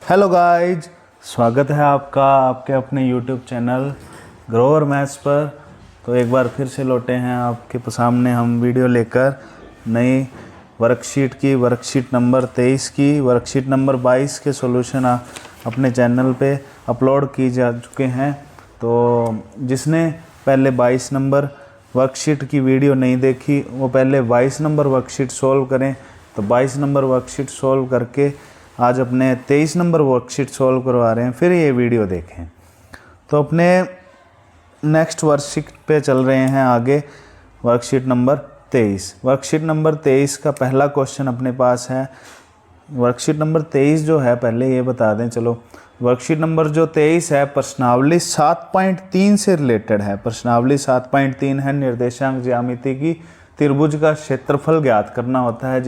Hello guys, स्वागत है आपका आपके अपने यूट्यूब चैनल ग्रोवर मैथ्स पर। तो एक बार फिर से लौटे हैं आपके सामने हम वीडियो लेकर नई वर्कशीट नंबर 23 की वर्कशीट नंबर 22 के सॉल्यूशन अपने चैनल पे अपलोड की जा चुके हैं। तो जिसने पहले 22 नंबर वर्कशीट की वीडियो नहीं देखी वो पहले 22 नंबर वर्कशीट सॉल्व करें। तो 22 नंबर वर्कशीट सॉल्व करके आज अपने 23 नंबर वर्कशीट सॉल्व करवा रहे हैं, फिर ये वीडियो देखें। तो अपने नेक्स्ट वर्कशीट पे चल रहे हैं आगे। वर्कशीट नंबर 23 का पहला क्वेश्चन अपने पास है। वर्कशीट नंबर 23 जो है, पहले ये बता दें चलो, वर्कशीट नंबर जो 23 है प्रश्नावली 7.3 से रिलेटेड है। प्रश्नावली 7.3 है निर्देशांक ज्यामिति की त्रिभुज का क्षेत्रफल ज्ञात करना होता है,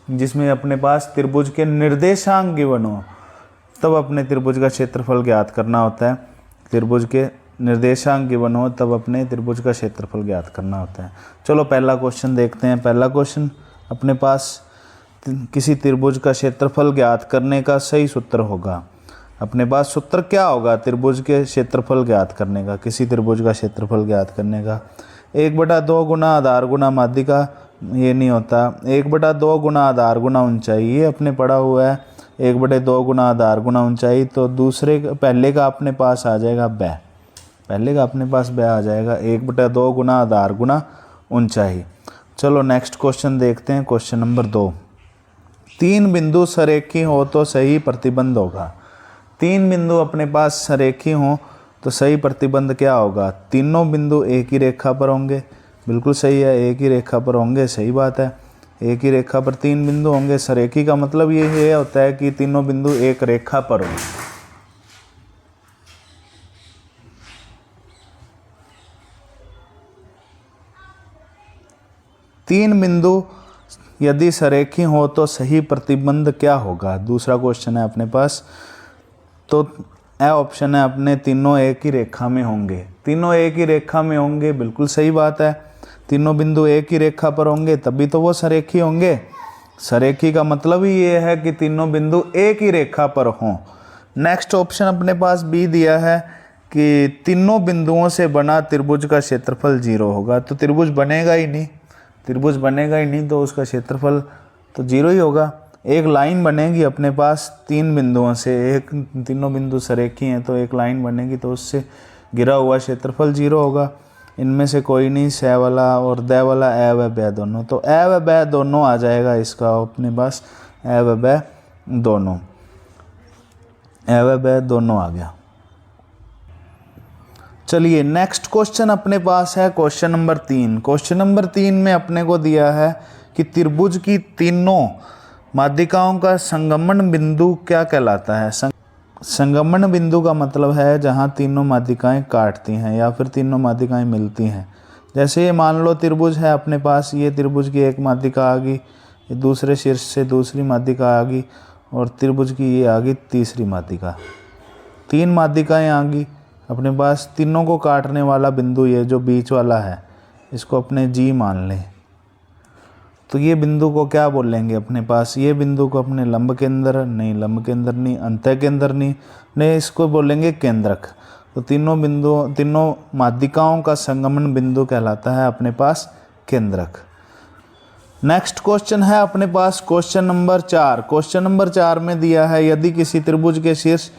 जिसमें अपने पास त्रिभुज के निर्देशांक गिवन हो तब अपने त्रिभुज का क्षेत्रफल ज्ञात करना होता है। त्रिभुज के निर्देशांक गिवन हो तब अपने त्रिभुज का क्षेत्रफल ज्ञात करना होता है। चलो पहला क्वेश्चन देखते हैं। पहला क्वेश्चन अपने पास किसी त्रिभुज का क्षेत्रफल ज्ञात करने का सही सूत्र होगा। अपने पास सूत्र क्या होगा त्रिभुज के क्षेत्रफल ज्ञात करने का, किसी त्रिभुज का क्षेत्रफल ज्ञात करने का? 1/2 गुना आधार गुना माध्यिका, ये नहीं होता। 1/2 गुना आधार गुना ऊंचाई, ये अपने पढ़ा हुआ है। 1/2 गुना आधार गुना ऊंचाई, तो पहले का अपने पास आ जाएगा बै, पहले का अपने पास बै आ जाएगा 1/2 गुना आधार गुना ऊंचाई। चलो नेक्स्ट क्वेश्चन देखते हैं। क्वेश्चन नंबर 2, 3 बिंदु सरेखी हो तो सही प्रतिबंध होगा। 3 बिंदु अपने पास सरेखी हो तो सही प्रतिबंध क्या होगा? तीनों बिंदु एक ही रेखा पर होंगे, बिल्कुल सही है, एक ही रेखा पर होंगे, सही बात है। एक ही रेखा पर 3 बिंदु होंगे। सरेखी का मतलब ये होता है कि तीनों बिंदु एक रेखा पर हों। तीन बिंदु यदि सरेखी हो तो सही प्रतिबंध क्या होगा? दूसरा क्वेश्चन है अपने पास। तो ए ऑप्शन है अपने, तीनों एक ही रेखा में होंगे। तीनों एक ही रेखा में होंगे, बिल्कुल सही बात है। तीनों बिंदु एक ही रेखा पर होंगे तभी तो वो सरेखी होंगे। सरेखी का मतलब ही ये है कि तीनों बिंदु एक ही रेखा पर हों। नेक्स्ट ऑप्शन अपने पास बी दिया है कि तीनों बिंदुओं से बना त्रिभुज का क्षेत्रफल 0 होगा। तो त्रिभुज बनेगा ही नहीं, त्रिभुज बनेगा ही नहीं तो उसका क्षेत्रफल तो 0 ही होगा। एक लाइन बनेगी अपने पास 3 बिंदुओं से, एक तीनों बिंदु सरेखी हैं तो एक लाइन बनेगी तो उससे गिरा हुआ क्षेत्रफल 0 होगा। इनमें से कोई नहीं, स वाला और द वाला, ए व बै दोनों, तो ए व बै दोनों आ जाएगा इसका अपने पास। ए व बै दोनों, ए व बै दोनों आ गया। चलिए नेक्स्ट क्वेश्चन अपने पास है क्वेश्चन नंबर 3। क्वेश्चन नंबर 3 में अपने को दिया है कि त्रिभुज की तीनों माध्यिकाओं का संगमन बिंदु क्या कहलाता है? संगमन बिंदु का मतलब है जहाँ तीनों माध्यिकाएं काटती हैं या फिर तीनों माध्यिकाएं मिलती हैं। जैसे ये मान लो त्रिभुज है अपने पास, ये त्रिभुज की एक माध्यिका आ गई, ये दूसरे शीर्ष से दूसरी माध्यिका आ गई और त्रिभुज की ये आ गई तीसरी माध्यिका। 3 माध्यिकाएं आ गई अपने पास। तीनों को काटने वाला बिंदु ये जो बीच वाला है, इसको अपने जी मान लें। तो ये बिंदु को क्या बोलेंगे अपने पास? ये बिंदु को अपने लंब केंद्र नहीं, लंब केंद्र नहीं, अंतः केंद्र नहीं, इसको बोलेंगे केंद्रक। तो तीनों माध्यिकाओं का संगमन बिंदु कहलाता है अपने पास केंद्रक। नेक्स्ट क्वेश्चन है अपने पास क्वेश्चन नंबर 4। क्वेश्चन नंबर 4 में दिया है यदि किसी त्रिभुज के शीर्ष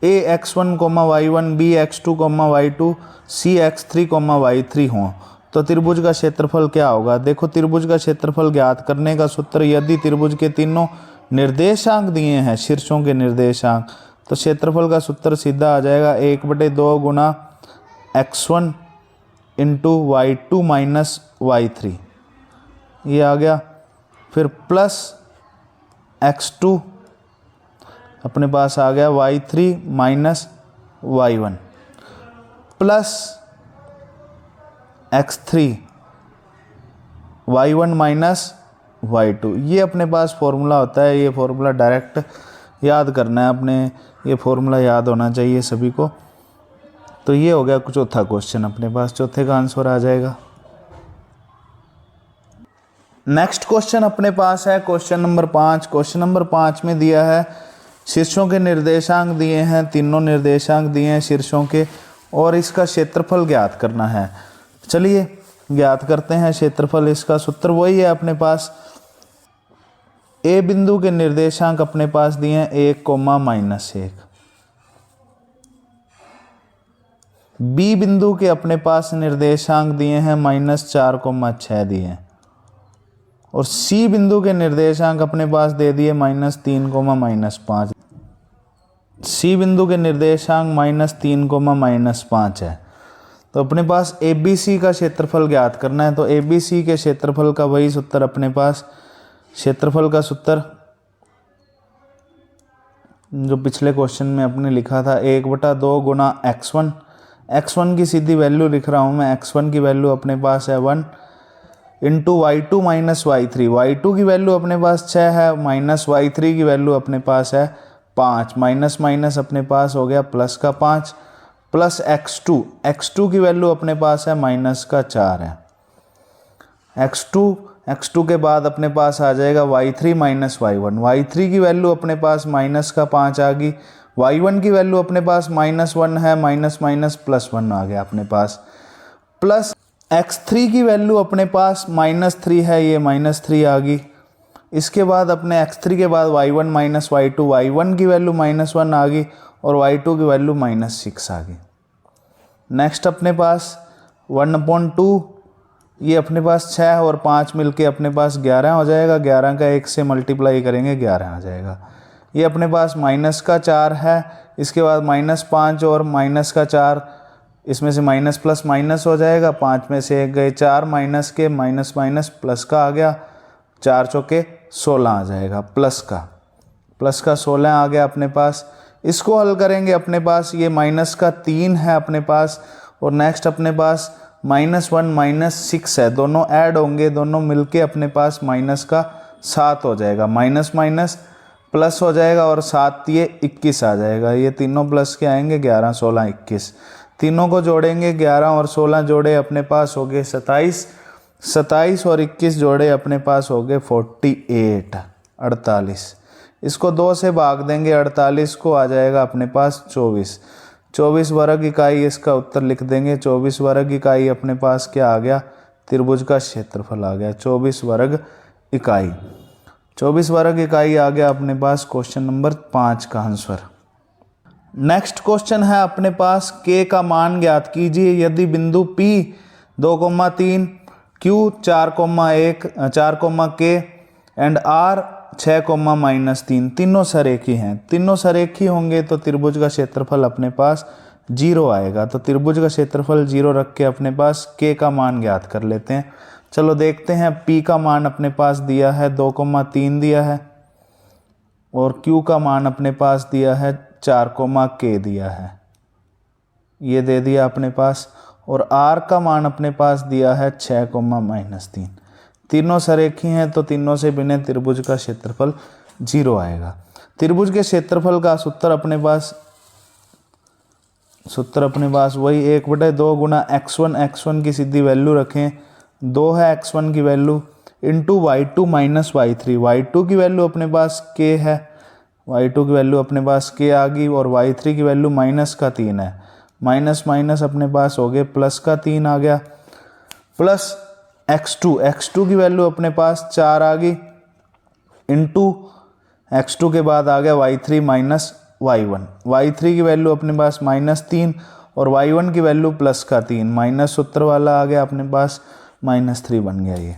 ax1, y1, bx2, y2, cx3, y3 हों तो त्रिभुज का क्षेत्रफल क्या होगा? देखो त्रिभुज का क्षेत्रफल ज्ञात करने का सूत्र, यदि त्रिभुज के तीनों निर्देशांक दिए हैं, शीर्षों के निर्देशांक, तो क्षेत्रफल का सूत्र सीधा आ जाएगा 1/2 गुना x1 into y2 minus y3, ये आ गया। फिर प्लस x2 अपने पास आ गया y3 minus y1 plus x3 y1 minus y2। ये अपने पास फॉर्मूला होता है। ये फॉर्मूला डायरेक्ट याद करना है अपने, ये फॉर्मूला याद होना चाहिए सभी को। तो ये हो गया चौथा क्वेश्चन अपने पास, चौथे का आंसर आ जाएगा। नेक्स्ट क्वेश्चन अपने पास है क्वेश्चन नंबर 5। क्वेश्चन नंबर 5 में दिया है शीर्षों के निर्देशांक दिए हैं, तीनों निर्देशांक दिए हैं शीर्षों के, और इसका क्षेत्रफल ज्ञात करना है। चलिए ज्ञात करते हैं क्षेत्रफल। इसका सूत्र वही है अपने पास, ए बिंदु के निर्देशांक अपने पास दिए हैं 1, -1, बी बिंदु के अपने पास निर्देशांक दिए हैं -4, 6 दिए हैं, और सी बिंदु के निर्देशांक अपने पास दे दिए -3, -5। सी बिंदु के निर्देशांक -3, -5 है। तो अपने पास ए बी सी का क्षेत्रफल ज्ञात करना है। तो ए बी सी के क्षेत्रफल का वही सूत्र अपने पास, क्षेत्रफल का सूत्र जो पिछले क्वेश्चन में अपने लिखा था 1/2 गुना x1। x1 की सीधी वैल्यू लिख रहा हूँ मैं, x1 की वैल्यू अपने पास है 1 into y2 minus y3। y2 की वैल्यू अपने पास 6 है, माइनस y3 की वैल्यू अपने पास है 5, माइनस माइनस अपने पास हो गया प्लस का 5, प्लस x2 की वैल्यू अपने पास है -4 है। x2 के बाद अपने पास आ जाएगा y3 माइनस y1। y3 की वैल्यू अपने पास -5 आ गई, y1 की वैल्यू अपने पास -1 है, माइनस माइनस +1 आ गया अपने पास, प्लस x3 की वैल्यू अपने पास -3 है, ये -3 आ गई। इसके बाद अपने x3 के बाद y1 माइनस y2, y1 की वैल्यू -1 आ गई और y2 की वैल्यू -6 आ गई। नेक्स्ट अपने पास 1/2, ये अपने पास 6 और 5 मिलके अपने पास 11 हो जाएगा। 11 का 1 से मल्टीप्लाई करेंगे 11 आ जाएगा। ये अपने पास -4 है, इसके बाद -5 और -4, इसमें से माइनस प्लस माइनस हो जाएगा, 5 में से 1 गए 4, माइनस के माइनस माइनस प्लस का आ गया, 4 चौके 16 आ जाएगा, प्लस का 16 आ गया अपने पास। इसको हल करेंगे अपने पास ये -3 है अपने पास, और नेक्स्ट अपने पास -1 -6 है, दोनों ऐड होंगे, दोनों मिलके अपने पास -7 हो जाएगा, माइनस माइनस प्लस हो जाएगा और 7 ये 21 आ जाएगा। ये तीनों प्लस के आएंगे 11, 16, 21, तीनों को जोड़ेंगे 11 और 16 जोड़े अपने पास हो गए 27, 27 और 21 जोड़े अपने पास हो गए 48। इसको 2 से भाग देंगे, 48 को आ जाएगा अपने पास 24 वर्ग इकाई, इसका उत्तर लिख देंगे। 24 वर्ग इकाई अपने पास क्या आ गया, त्रिभुज का क्षेत्रफल आ गया 24 वर्ग इकाई। 24 वर्ग इकाई आ गया अपने पास क्वेश्चन नंबर 5 का आंसर। नेक्स्ट क्वेश्चन है अपने पास, k का मान ज्ञात कीजिए यदि बिंदु P 2,3, Q 4,1, K and R 6,-3 तीनों सरेखी हैं। तीनों सरेखी होंगे तो त्रिभुज का क्षेत्रफल अपने पास 0 आएगा। तो त्रिभुज का क्षेत्रफल 0 रख के अपने पास k का मान ज्ञात कर लेते हैं। चलो देखते हैं, P का मान अपने पास दिया है 2,3 दिया है, और Q का मान अपने पास दिया है 4, दिया है, ये दे दिया अपने पास, और R का मान अपने पास दिया है 6, -3। तीनों सरेखी हैं तो तीनों से बने त्रिभुज का क्षेत्रफल 0 आएगा। त्रिभुज के क्षेत्रफल का सूत्र अपने पास वही 1/2 गुना x1 की सीधी वैल्यू रखें, 2 है x1 की value, into y2 minus y3। y2 की वैल्यू अपने पास k है, y2 की वैल्यू अपने पास k आ गई, और y3 की वैल्यू -3 है, माइनस माइनस अपने पास हो गए +3 आ गया, प्लस x2 की वैल्यू अपने पास 4 आ गई, इंटू x2 के बाद आ गया y3 माइनस y1। y3 की वैल्यू अपने पास -3 और y1 की वैल्यू +3, माइनस सूत्र वाला आ गया अपने पास, -3 बन गया ये।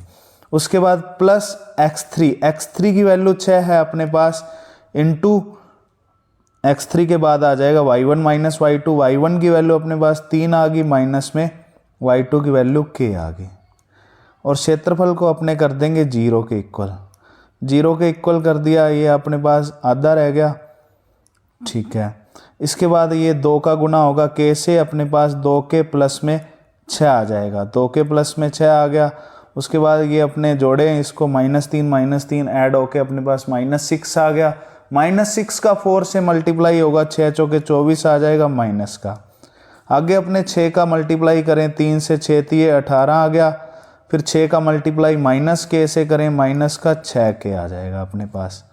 उसके बाद प्लस x3 की वैल्यू 6 है अपने पास, इंटू x3 के बाद आ जाएगा y1 माइनस y2। y1 की वैल्यू अपने पास 3 आ गई, माइनस में y2 की वैल्यू k आ गई, और क्षेत्रफल को अपने कर देंगे 0 के इक्वल। 0 के इक्वल कर दिया, ये अपने पास आधा रह गया, ठीक है। इसके बाद ये 2 का गुना होगा k से, अपने पास 2 के प्लस में 6 आ जाएगा, 2 के प्लस में 6 आ गया। उसके बाद ये अपने जोड़े इसको -3 ऐड होके अपने पास -6 आ गया, -6 का 4 से मल्टीप्लाई होगा, 6 चौके 24 आ जाएगा माइनस का। आगे अपने 6 का मल्टीप्लाई करें, 3 से 6 दिए 18 आ गया, फिर 6 का मल्टीप्लाई -k से करें, माइनस का 6k आ जाएगा अपने पास।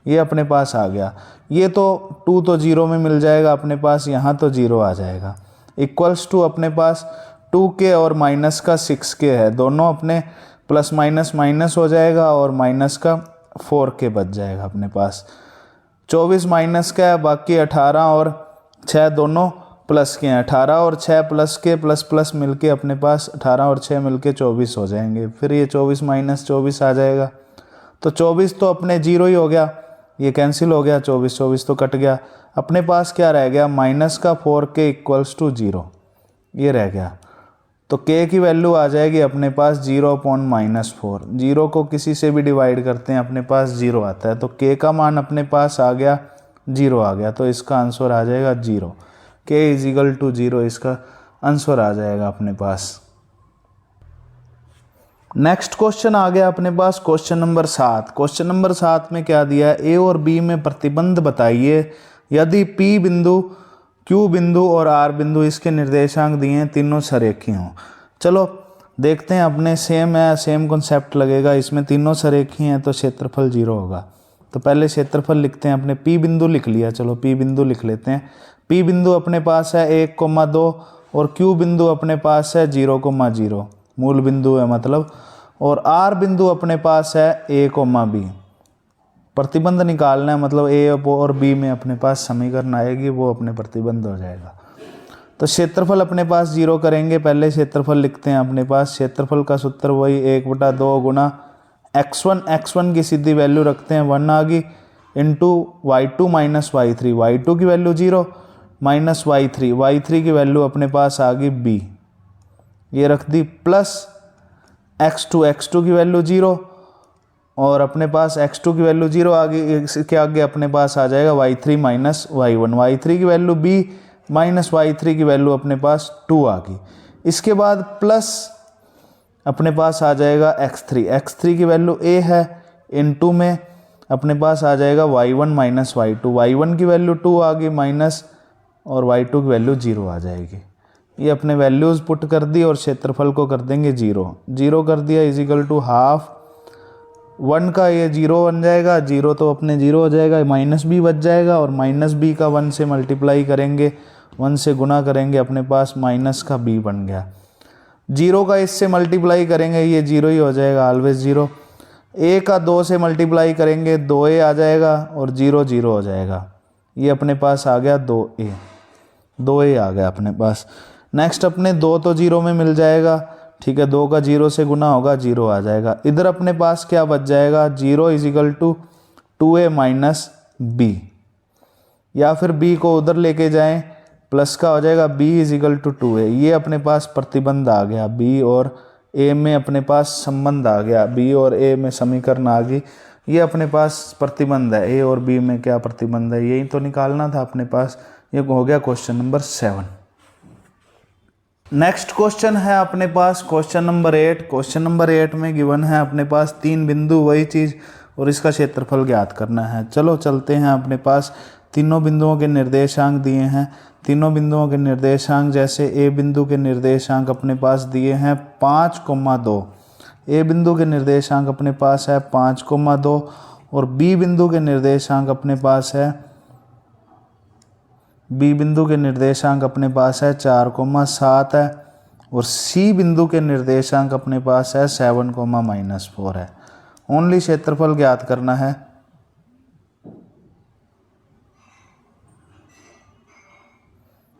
ये अपने पास आ गया। ये तो 2 तो 0 में मिल जाएगा अपने पास, यहाँ तो 0 आ जाएगा। इक्वल्स टू अपने पास 2k और माइनस का 6k है, दोनों अपने प्लस माइनस माइनस हो जाएगा और माइनस का 4k बच जाएगा अपने पास। 24 माइनस का है, बाकी 18 और 6 दोनों प्लस के हैं। 18 और 6 प्लस के प्लस प्लस मिलके अपने पास 18 और 6 मिलके 24 हो जाएंगे। फिर ये 24 माइनस 24 आ जाएगा, तो 24 तो अपने 0 ही हो गया, ये कैंसिल हो गया। 24 तो कट गया। अपने पास क्या रह गया, माइनस का 4k इक्वल्स टू 0, ये रह गया। तो k की वैल्यू आ जाएगी अपने पास 0/-4। 0 को किसी से भी डिवाइड करते हैं अपने पास 0 आता है, तो k का मान अपने पास आ गया 0 आ गया, तो इसका आंसर आ जाएगा 0। k = 0 इसका आंसर आ जाएगा अपने पास। नेक्स्ट क्वेश्चन आ गया अपने पास क्वेश्चन नंबर 7। क्वेश्चन नंबर 7 में क्या दिया है, ए और बी में प्रतिबंध बताइए यदि P बिंदु, Q बिंदु और R बिंदु इसके निर्देशांक दिए हैं, तीनों सरेखी हों। चलो देखते हैं, अपने सेम है, सेम कॉन्सेप्ट लगेगा। इसमें तीनों सरेखी हैं तो क्षेत्रफल 0 होगा। तो पहले क्षेत्रफल लिखते हैं, अपने P बिंदु लिख लिया, चलो P बिंदु लिख लेते हैं। P बिंदु अपने पास है 1,2 और Q बिंदु अपने पास है 0,0, मूल बिंदु है मतलब, और R बिंदु अपने पास है A,B। प्रतिबंध निकालना है, मतलब A और B में अपने पास समीकरण आएगी, वो अपने प्रतिबंध हो जाएगा। तो क्षेत्रफल अपने पास 0 करेंगे, पहले क्षेत्रफल लिखते हैं अपने पास। क्षेत्रफल का सूत्र वही 1/2 गुना x1 की सीधी वैल्यू रखते हैं 1 आ गई, into y2 minus y3, y2 की वैल्यू 0 माइनस y3 की वैल्यू अपने पास आ गई b, ये रख दी, प्लस x2 की वैल्यू 0 और अपने पास x2 की वैल्यू 0 आ गई। इसके आगे अपने पास आ जाएगा y3 माइनस y1, y3 की वैल्यू b माइनस y3 की वैल्यू अपने पास 2 आ गई। इसके बाद प्लस अपने पास आ जाएगा x3 की वैल्यू a है, इनटू में अपने पास आ जाएगा y1 माइनस y2, y1 की वैल्यू 2 आ गई माइनस, और y2 की वैल्यू 0 आ जाएगी। ये अपने वैल्यूज़ पुट कर दी और क्षेत्रफल को कर देंगे 0 कर दिया, इजिकल टू हाफ 1 का ये 0 बन जाएगा, 0 तो अपने 0 हो जाएगा, माइनस b बच जाएगा, और माइनस b का 1 से मल्टीप्लाई करेंगे, 1 से गुना करेंगे, अपने पास माइनस का b बन गया। 0 का इससे मल्टीप्लाई करेंगे, ये 0 ही हो जाएगा, ऑलवेज 0। a का 2 से मल्टीप्लाई करेंगे 2a आ जाएगा, और 0 हो जाएगा। ये अपने पास आ गया 2a आ गया अपने पास। नेक्स्ट अपने 2 तो 0 में मिल जाएगा, ठीक है, 2 का 0 से गुना होगा, 0 आ जाएगा। इधर अपने पास क्या बच जाएगा, 0 is equal to 2a minus b, या फिर b को उधर लेके जाएं, प्लस का हो जाएगा b इजिकल टू 2a। ये अपने पास प्रतिबंध आ गया, b और a में अपने पास संबंध आ गया, b और a में समीकरण आ गई। ये अपने पास प्रतिबंध है, a और b में क्या प्रतिबंध है, यही तो निकालना था अपने पास। ये हो गया क्वेश्चन नंबर 7। नेक्स्ट क्वेश्चन है अपने पास क्वेश्चन नंबर 8। क्वेश्चन नंबर 8 में गिवन है अपने पास 3 बिंदु, वही चीज़, और इसका क्षेत्रफल ज्ञात करना है। चलो चलते हैं, अपने पास तीनों बिंदुओं के निर्देशांक दिए हैं। तीनों बिंदुओं के निर्देशांक, जैसे ए बिंदु के निर्देशांक अपने पास दिए हैं 5,2। ए बिंदु के निर्देशांक अपने पास है 5,2, और बी बिंदु के निर्देशांक अपने पास है, बी बिंदु के निर्देशांक अपने पास है 4,7 है, और सी बिंदु के निर्देशांक अपने पास है 7,-4 है। ओनली क्षेत्रफल ज्ञात करना है।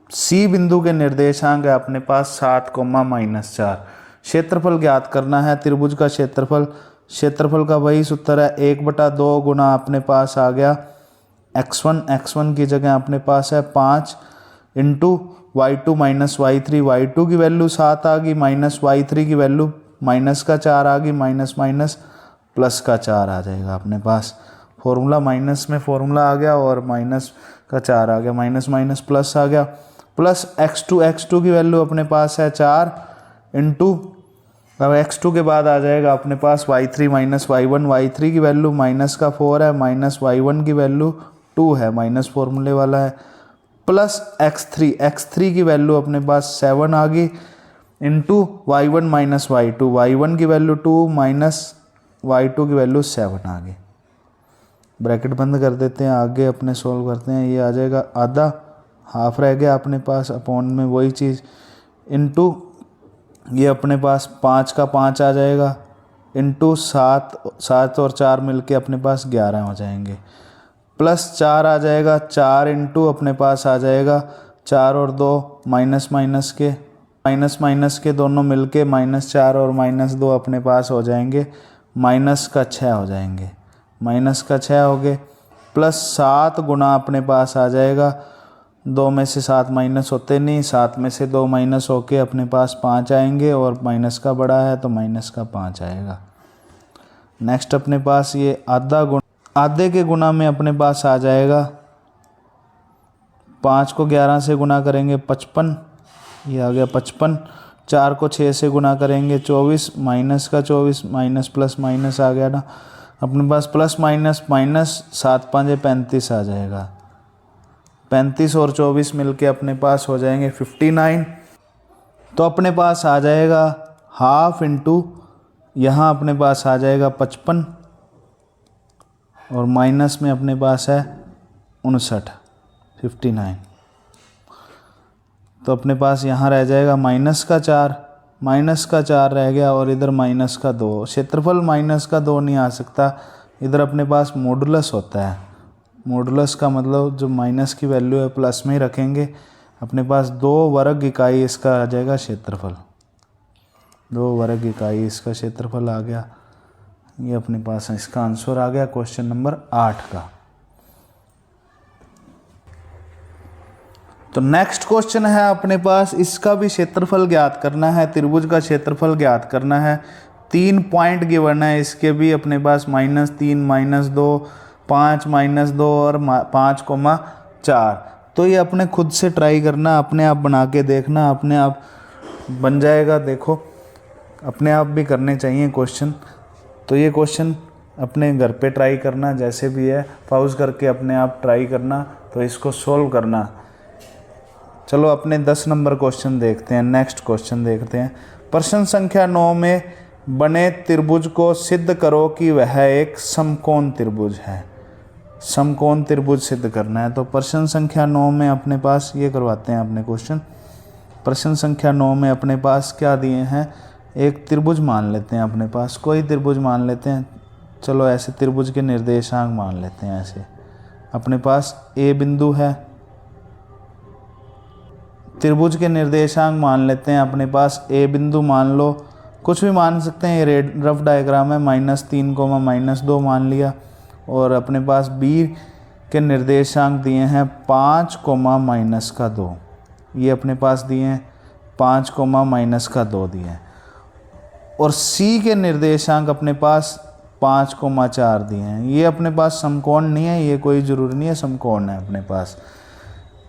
सी बिंदु के निर्देशांक है अपने पास 7,-4। क्षेत्रफल ज्ञात करना है, त्रिभुज का क्षेत्रफल। क्षेत्रफल का वही सूत्र है 1/2 गुना अपने पास आ गया x1 की जगह अपने पास है 5 into y2 minus y3, y2 की वैल्यू 7 आ गई, माइनस y3 की वैल्यू माइनस का 4 आ गई, माइनस माइनस प्लस का 4 आ जाएगा अपने पास। फॉर्मूला माइनस में फॉर्मूला आ गया और माइनस का 4 आ गया, माइनस माइनस प्लस आ गया, प्लस x2 की वैल्यू अपने पास है 4 इंटू, अब x2 के बाद आ जाएगा अपने पास y3 माइनस y1, y3 की वैल्यू माइनस का 4 है, माइनस y1 की वैल्यू 2 है, माइनस फॉर्मूले वाला है, प्लस x3 की वैल्यू अपने पास 7 आ गई, into y1 minus y2, y1 की वैल्यू 2 माइनस y2 की वैल्यू 7 आ गई। ब्रैकेट बंद कर देते हैं, आगे अपने सोल्व करते हैं। ये आ जाएगा आधा, हाफ रह गया अपने पास, अपॉन में वही चीज़, इनटू ये अपने पास 5 का 5 आ जाएगा, इनटू 7 और 4 मिलके अपने पास 11 हो जाएंगे, प्लस 4 आ जाएगा, 4 इंटू अपने पास आ जाएगा 4 और 2 माइनस माइनस के दोनों मिलके -4 और -2 अपने पास हो जाएंगे, -6 हो जाएंगे, -6 हो गए, प्लस 7 गुना अपने पास आ जाएगा, 2 में से 7 माइनस होते नहीं, 7 में से 2 माइनस होके अपने पास 5 आएंगे, और माइनस का बड़ा है तो माइनस का 5 आएगा। नेक्स्ट अपने पास ये आधे के गुना में अपने पास आ जाएगा, 5 को 11 से गुना करेंगे 55, ये आ गया 55, 4 को 6 से गुना करेंगे 24, माइनस का 24, माइनस प्लस माइनस आ गया ना अपने पास, प्लस माइनस 7 5 35 आ जाएगा, 35 और 24 मिलके अपने पास हो जाएंगे 59। तो अपने पास आ जाएगा हाफ इंटू यहाँ अपने पास आ जाएगा 55, और माइनस में अपने पास है 59। तो अपने पास यहाँ रह जाएगा माइनस का 4 रह गया, और इधर माइनस का 2। क्षेत्रफल माइनस का 2 नहीं आ सकता, इधर अपने पास मॉडुलस होता है। मॉडुलस का मतलब जो माइनस की वैल्यू है प्लस में ही रखेंगे। अपने पास 2 वर्ग इकाई इसका आ जाएगा क्षेत्रफल, 2 वर्ग इकाई इसका क्षेत्रफल आ गया। ये अपने पास इसका आंसर आ गया क्वेश्चन नंबर 8 का। तो नेक्स्ट क्वेश्चन है अपने पास, इसका भी क्षेत्रफल ज्ञात करना है, त्रिभुज का क्षेत्रफल ज्ञात करना है। 3 पॉइंट गिवन है इसके भी अपने पास, -3 -2 5 -2 और 5,4। तो ये अपने खुद से ट्राई करना, अपने आप बना के देखना, अपने आप बन जाएगा। देखो अपने आप भी करने चाहिए क्वेश्चन। तो ये क्वेश्चन अपने घर पे ट्राई करना, जैसे भी है पॉज करके अपने आप ट्राई करना, तो इसको सोल्व करना। चलो अपने 10 नंबर क्वेश्चन देखते हैं। नेक्स्ट क्वेश्चन देखते हैं। प्रश्न संख्या 9 में बने त्रिभुज को सिद्ध करो कि वह एक समकोण त्रिभुज है। समकोण त्रिभुज सिद्ध करना है। तो प्रश्न संख्या 9 में अपने पास ये करवाते हैं अपने क्वेश्चन। प्रश्न संख्या 9 में अपने पास क्या दिए हैं, एक त्रिभुज मान लेते हैं, अपने पास कोई त्रिभुज मान लेते हैं। चलो ऐसे त्रिभुज के निर्देशांक मान लेते हैं। ऐसे अपने पास ए बिंदु है, त्रिभुज के निर्देशांक मान लेते हैं अपने पास। ए बिंदु मान लो, कुछ भी मान सकते हैं, ये रफ डायग्राम है। -3, -2 मान लिया। और अपने पास बी के निर्देशांक दिए हैं 5, -2। ये अपने पास दिए हैं 5, -2 दिए हैं। और सी के निर्देशांक अपने पास 5,4 दिए हैं। ये अपने पास समकोण नहीं है, ये कोई ज़रूरी नहीं है, समकोण है अपने पास।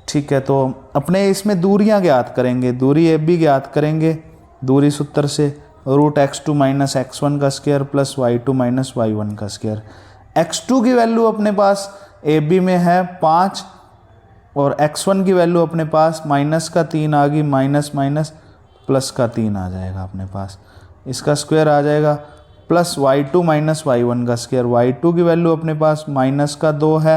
ठीक है, तो अपने इसमें दूरियां ज्ञात करेंगे। दूरी ए बी ज्ञात करेंगे दूरी सूत्र से, √x2 - x1 का स्क्वायर प्लस y2 - y1 का स्क्वायर। x2 की वैल्यू अपने पास ए बी में है 5, और x1 की वैल्यू अपने पास -3 आ गई, माइनस +3 आ जाएगा अपने पास। इसका स्क्वायर आ जाएगा प्लस y2 - y1 का स्क्वायर। y2 की वैल्यू अपने पास -2 है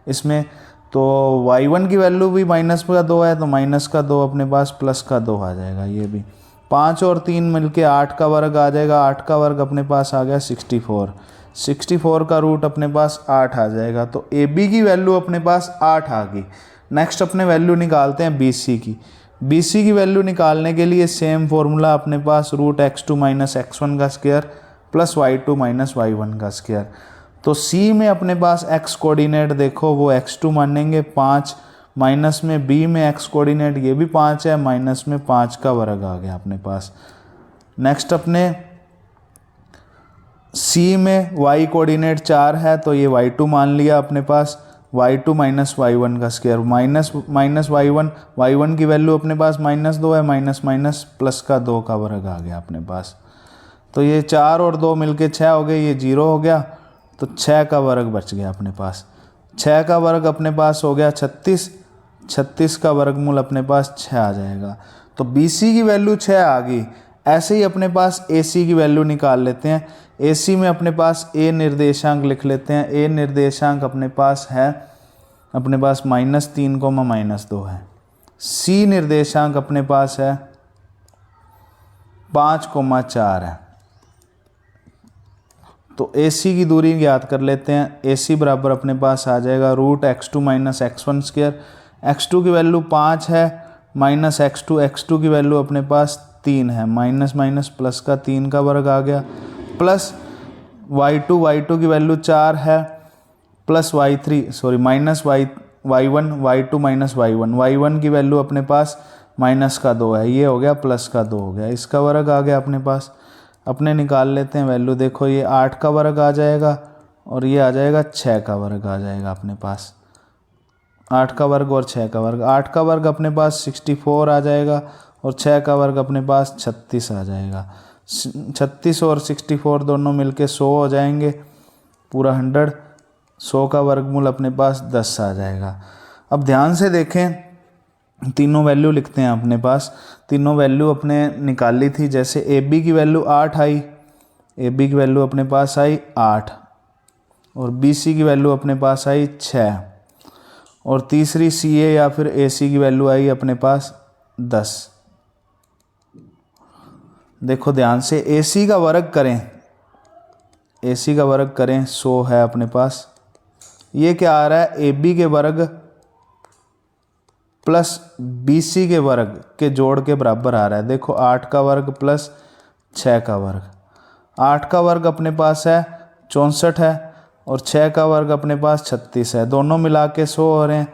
इसमें, तो y1 की वैल्यू भी -2 है, तो -2 अपने पास +2 आ जाएगा। ये भी 5 और 3 मिलके 8 का वर्ग आ जाएगा। 8 का वर्ग अपने पास आ गया 64। 64 का रूट अपने पास 8 आ जाएगा। तो ए बी की वैल्यू अपने पास 8 आ गई। नेक्स्ट अपने वैल्यू निकालते हैं बी सी की। बी सी की वैल्यू निकालने के लिए सेम फॉर्मूला अपने पास, √x2 - x1 का स्क्वायर प्लस y2 - y1 का स्क्वायर। तो सी में अपने पास x कोऑर्डिनेट देखो, वो x2 मानेंगे 5, माइनस में b में x कोऑर्डिनेट ये भी 5 है, माइनस में 5 का वर्ग आ गया अपने पास। नेक्स्ट अपने सी में y कोऑर्डिनेट 4 है, तो ये y2 मान लिया अपने पास, y2 - y1 का स्क्वायर माइनस y1 की वैल्यू अपने पास -2 है, माइनस +2 का वर्ग आ गया अपने पास। तो ये 4 और 2 मिलके 6 हो गए, ये 0 हो गया, तो 6 का वर्ग बच गया अपने पास। 6 का वर्ग अपने पास हो गया 36, 36 का वर्गमूल अपने पास 6 आ जाएगा। तो BC की वैल्यू 6 आ गई। ऐसे ही अपने पास AC की वैल्यू निकाल लेते हैं। AC में अपने पास A निर्देशांक लिख लेते हैं। A निर्देशांक अपने पास है, अपने पास -3, -2 है। C निर्देशांक अपने पास है 5, 4 है। तो AC की दूरी ज्ञात कर लेते हैं। AC बराबर अपने पास आ जाएगा √x2 - x1²। x2 की वैल्यू 5 है, -x2 की वैल्यू अपने पास 3 है, माइनस माइनस प्लस का 3 का वर्ग आ गया, प्लस y2 की वैल्यू 4 है, प्लस y1 की वैल्यू अपने पास -2 है, ये हो गया +2 हो गया, इसका वर्ग आ गया अपने पास। अपने निकाल लेते हैं वैल्यू। देखो ये 8 का वर्ग आ जाएगा और ये आ जाएगा 6 का वर्ग आ जाएगा अपने पास। 8 का वर्ग और 6 का वर्ग, 8 का वर्ग अपने पास 64 आ जाएगा और 6 का वर्ग अपने पास 36 आ जाएगा। 36 और 64 दोनों मिलके 100 हो जाएंगे, पूरा 100। 100 का वर्गमूल अपने पास 10 आ जाएगा। अब ध्यान से देखें, तीनों वैल्यू लिखते हैं अपने पास। तीनों वैल्यू अपने निकाली थी। जैसे AB की वैल्यू 8 आई, AB की वैल्यू अपने पास आई 8, और BC की वैल्यू अपने पास आई 6, और तीसरी CA या फिर AC की वैल्यू आई अपने पास 10। देखो ध्यान से, AC का वर्ग करें, AC का वर्ग करें 100 है अपने पास। ये क्या आ रहा है, AB के वर्ग प्लस BC के वर्ग के जोड़ के बराबर आ रहा है। देखो 8 का वर्ग प्लस 6 का वर्ग, 8 का वर्ग अपने पास है 64 है और 6 का वर्ग अपने पास 36 है, दोनों मिला के 100 हो रहे हैं।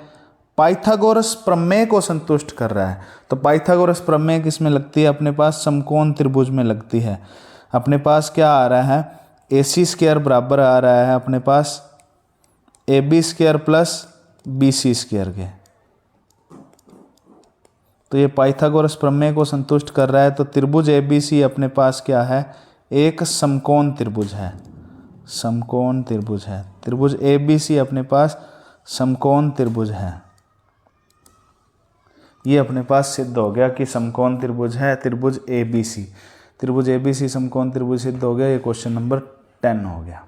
पाइथागोरस प्रमेय को संतुष्ट कर रहा है। तो पाइथागोरस प्रमेय किस में लगती है, अपने पास समकोण त्रिभुज में लगती है। अपने पास क्या आ रहा है, AC² बराबर आ रहा है अपने पास AB² प्लस BC² के। तो ये पाइथागोरस प्रमेय को संतुष्ट कर रहा है। तो त्रिभुज ABC अपने पास क्या है, एक समकोण त्रिभुज है, समकोण त्रिभुज है। त्रिभुज ABC अपने पास समकोण त्रिभुज है। ये अपने पास सिद्ध हो गया कि समकोण त्रिभुज है त्रिभुज ABC। त्रिभुज ABC समकोण त्रिभुज सिद्ध हो गया। ये क्वेश्चन नंबर 10 हो गया।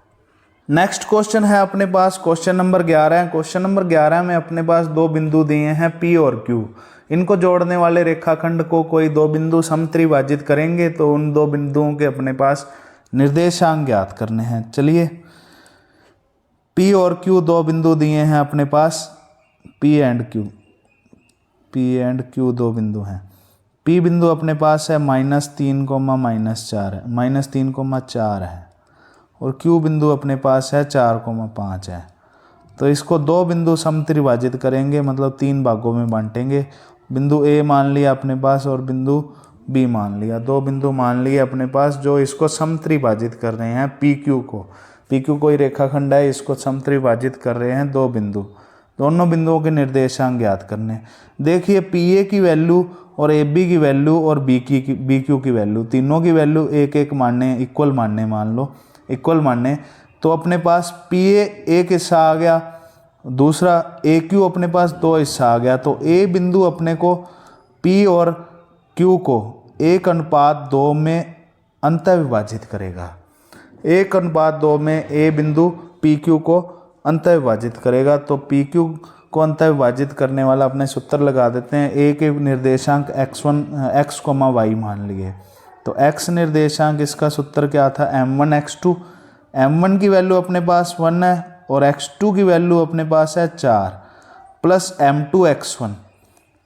नेक्स्ट क्वेश्चन है अपने पास क्वेश्चन नंबर 11 है। क्वेश्चन नंबर 11 में अपने पास दो बिंदु दिए हैं P और Q। इनको जोड़ने वाले रेखाखंड को कोई दो बिंदु समत्रिभाजित करेंगे, तो उन दो बिंदुओं के अपने पास निर्देशांक ज्ञात करने हैं। चलिए, P और Q दो बिंदु दिए हैं अपने पास, P एंड Q दो बिंदु हैं। P बिंदु अपने पास है -3, -4 है, -3, 4 है, और Q बिंदु अपने पास है 4, 5 है। तो इसको दो बिंदु समत्रिभाजित करेंगे, मतलब 3 भागों में बांटेंगे। बिंदु A मान लिया अपने पास और बिंदु B मान लिया, दो बिंदु मान लिए अपने पास जो इसको समत्रिभाजित कर रहे हैं। PQ को, PQ कोई रेखाखंड है, इसको समत्रिभाजित कर रहे हैं दो बिंदु। दोनों बिंदुओं के निर्देशांक ज्ञात करने। देखिए PA की वैल्यू और AB की वैल्यू और BQ की वैल्यू, तीनों की वैल्यू एक एक मानने, इक्वल मानने, मान लो इक्वल मानने। तो अपने पास PA एक हिस्सा आ गया, दूसरा AQ अपने पास 2 हिस्सा आ गया। तो A बिंदु अपने को P और Q को 1:2 में अंतःविभाजित करेगा। 1:2 में A बिंदु PQ को अंतःविभाजित करेगा। तो PQ को अंतःविभाजित करने वाला अपने सूत्र लगा देते हैं। A के निर्देशांक x, y मान लिए। तो x निर्देशांक, इसका सूत्र क्या था, m1 x2। m1 की वैल्यू अपने पास 1 है और x2 की वैल्यू अपने पास है 4, प्लस m2 x1।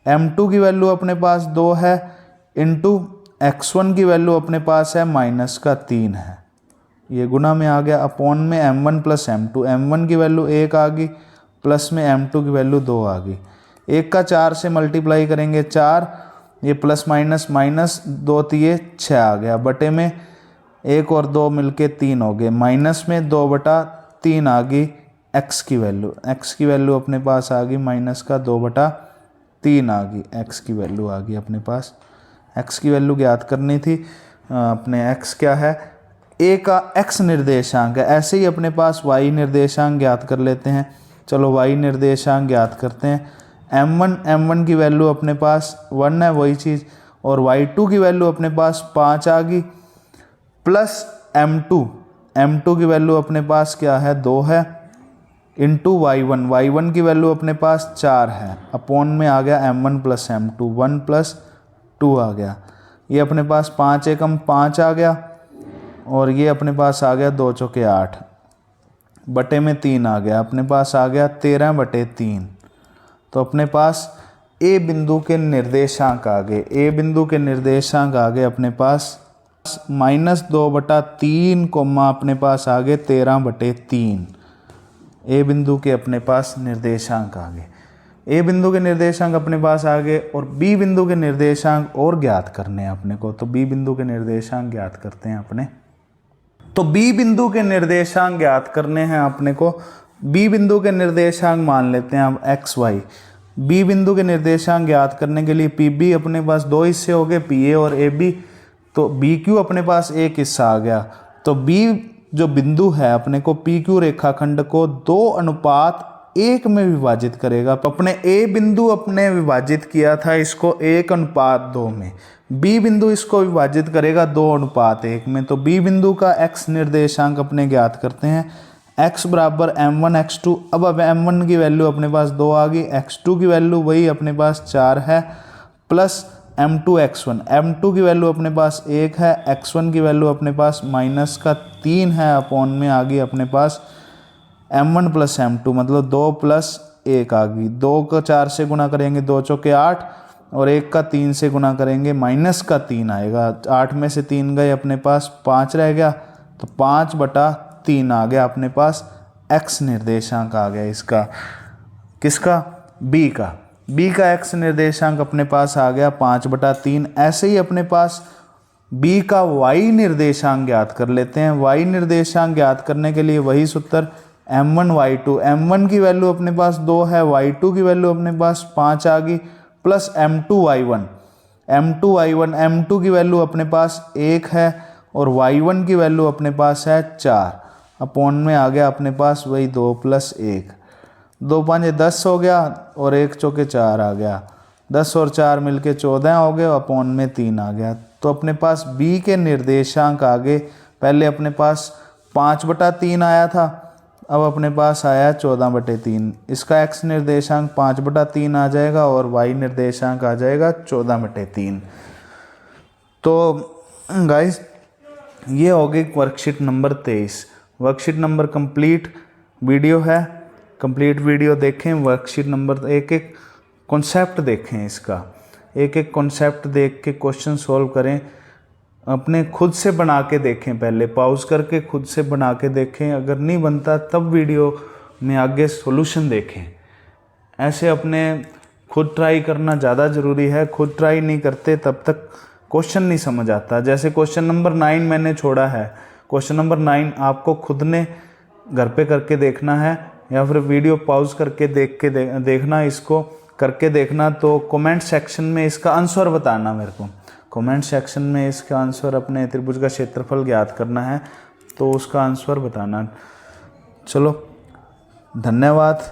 m2 की वैल्यू अपने पास 2 है, इंटू x1 की वैल्यू अपने पास है -3 है। ये गुना में आ गया, अपॉन में m1 प्लस m2। m1 की वैल्यू 1 आ गई, प्लस में m2 की वैल्यू 2 आ गई। 1 का 4 से मल्टीप्लाई करेंगे 4, ये प्लस माइनस माइनस 2 तिये 6 आ गया, बटे में 1 और 2 मिलके 3 हो गए, माइनस में 2/3 आ गई x की वैल्यू। x की वैल्यू अपने पास आ गई -2/3 आ गई, x की वैल्यू आ गई अपने पास। x की वैल्यू ज्ञात करनी थी। अपने x क्या है, A का x निर्देशांक है। ऐसे ही अपने पास y निर्देशांक ज्ञात कर लेते हैं। चलो y निर्देशांक ज्ञात करते हैं। m1 की वैल्यू अपने पास 1 है, वही चीज़, और y2 की वैल्यू अपने पास 5 आ गई, प्लस m2 की वैल्यू अपने पास क्या है 2 है, इंटू y1 की वैल्यू अपने पास 4 है, अपॉन में आ गया m1 प्लस m2, 1 प्लस 2 आ गया, ये अपने पास 5 एकम 5 आ गया, और ये अपने पास आ गया 2 चौके 8 बटे में 3 आ गया, अपने पास आ गया 13 बटे 3। तो अपने पास ए बिंदु के निर्देशांक आ गए, ए बिंदु के निर्देशांक आ गए अपने पास -2/3 कोमा अपने पास आ गए 13/3। ए बिंदु के अपने पास निर्देशांक आ गए, ए बिंदु के निर्देशांक अपने पास आ गए, और बी बिंदु के निर्देशांक और ज्ञात करने हैं अपने को। तो बी बिंदु के निर्देशांक ज्ञात करते हैं अपने। तो बी बिंदु के निर्देशांक ज्ञात करने हैं अपने को। बी बिंदु के निर्देशांक मान लेते हैं अब एक्स वाई। बी बिंदु के निर्देशांक ज्ञात करने के लिए पी बी अपने पास 2 हिस्से हो गए, पी ए और ए बी। तो बी क्यू अपने पास एक हिस्सा आ गया। तो बी जो बिंदु है अपने को पी क्यू रेखाखंड को 2:1 में विभाजित करेगा। तो अपने ए बिंदु अपने विभाजित किया था इसको 1:2 में, बी बिंदु इसको विभाजित करेगा 2:1 में। तो बी बिंदु का एक्स निर्देशांक अपने ज्ञात करते हैं, x बराबर m1 x2। अब m1 की वैल्यू अपने पास 2 आ गई, x2 की वैल्यू वही अपने पास 4 है, प्लस m2 x1, m2 की वैल्यू अपने पास 1 है, x1 की वैल्यू अपने पास -3 है, अपॉन में आ गई अपने पास m1 प्लस m2 मतलब 2 प्लस 1 आ गई। 2 को 4 से गुणा करेंगे 2 चौके 8, और 1 का 3 से गुणा करेंगे -3 आएगा। 8 में से 3 गए अपने पास 5 रह गया, तो 5/3 आ गया अपने पास x निर्देशांक आ गया इसका। किसका? b का। b का x निर्देशांक अपने पास आ गया 5/3। ऐसे ही अपने पास b का y निर्देशांक ज्ञात कर लेते हैं। y निर्देशांक ज्ञात करने के लिए वही सूत्र m1 y2। m1 की वैल्यू अपने पास 2 है, y2 की वैल्यू अपने पास 5 आ गई, प्लस m2 y1। m2 की वैल्यू अपने पास 1 है, और y1 की वैल्यू अपने पास है 4, अपॉन में आ गया अपने पास वही 2 प्लस 1। 2 5 10 हो गया, और 1 चौके 4 आ गया, 10 और 4 मिलके 14 हो गए, अपॉन में 3 आ गया। तो अपने पास b के निर्देशांक आ गए। पहले अपने पास 5/3 आया था, अब अपने पास आया 14/3। इसका x निर्देशांक 5/3 आ जाएगा, और y निर्देशांक आ जाएगा 14/3। तो गाइस ये हो गई worksheet number 23। Worksheet number complete video है, कंप्लीट वीडियो देखें। वर्कशीट नंबर एक कॉन्सेप्ट देखें, इसका एक कॉन्सेप्ट देख के क्वेश्चन सॉल्व करें, अपने खुद से बना के देखें, पहले पॉज करके खुद से बना के देखें। अगर नहीं बनता तब वीडियो में आगे सॉल्यूशन देखें। ऐसे अपने खुद ट्राई करना ज़्यादा ज़रूरी है। खुद ट्राई नहीं करते तब तक क्वेश्चन नहीं समझ आता। जैसे क्वेश्चन नंबर 9 मैंने छोड़ा है, क्वेश्चन नंबर 9 आपको खुद ने घर पे करके देखना है, या फिर वीडियो पॉज करके देखना, इसको करके देखना। तो कमेंट सेक्शन में इसका आंसर बताना मेरे को। कमेंट सेक्शन में इसका आंसर, अपने त्रिभुज का क्षेत्रफल ज्ञात करना है तो उसका आंसर बताना। चलो, धन्यवाद।